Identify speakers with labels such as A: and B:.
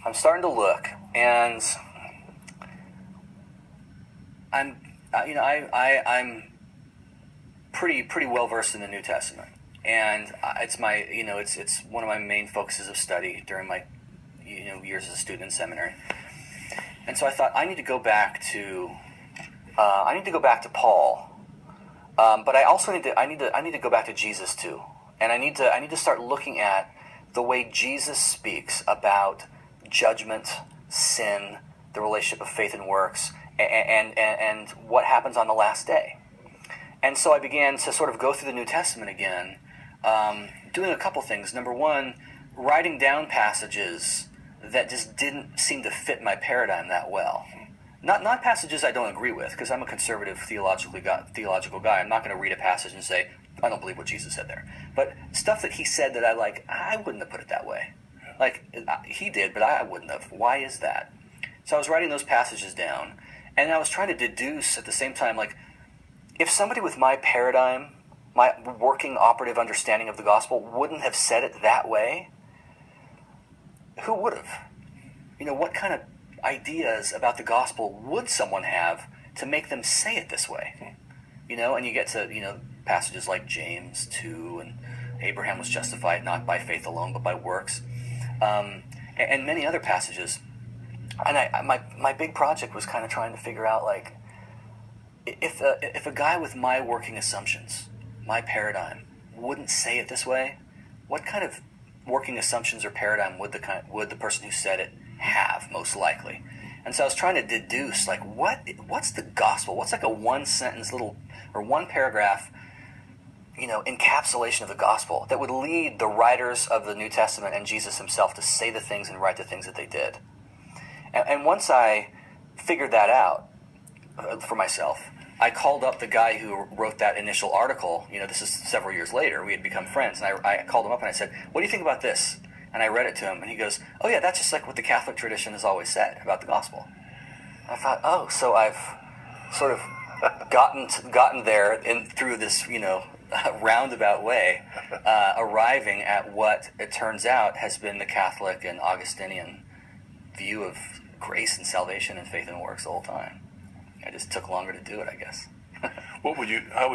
A: I'm starting to look, and I'm pretty well versed in the New Testament, and it's one of my main focuses of study during my years as a student in seminary. And so I thought I need to go back to Paul, but I also need to go back to Jesus too, and I need to start looking at the way Jesus speaks about judgment, sin, the relationship of faith and works, and what happens on the last day. And so I began to sort of go through the New Testament again, doing a couple things. Number one, writing down passages that just didn't seem to fit my paradigm that well. Not passages I don't agree with, because I'm a conservative theological guy. I'm not going to read a passage and say, I don't believe what Jesus said there. But stuff that he said that I wouldn't have put it that way. Like, he did, but I wouldn't have. Why is that? So I was writing those passages down, and I was trying to deduce at the same time, like, if somebody with my paradigm, my working operative understanding of the gospel, wouldn't have said it that way, who would have? What kind of ideas about the gospel would someone have to make them say it this way? And you get to, passages like James 2, and Abraham was justified not by faith alone, but by works, and many other passages. And my big project was kind of trying to figure out, like, if a guy with my working assumptions, my paradigm, wouldn't say it this way, what kind of working assumptions or paradigm would the person who said it have, most likely? And so I was trying to deduce, like, what's the gospel? What's like a one sentence or one paragraph, encapsulation of the gospel that would lead the writers of the New Testament and Jesus himself to say the things and write the things that they did. And once I figured that out for myself, I called up the guy who wrote that initial article. This is several years later. We had become friends, and I called him up and I said, what do you think about this? And I read it to him, and he goes, oh yeah, that's just like what the Catholic tradition has always said about the gospel. I thought, oh, so I've sort of gotten there through this, roundabout way, arriving at what it turns out has been the Catholic and Augustinian view of grace and salvation and faith and works the whole time. It just took longer to do it, I guess.
B: How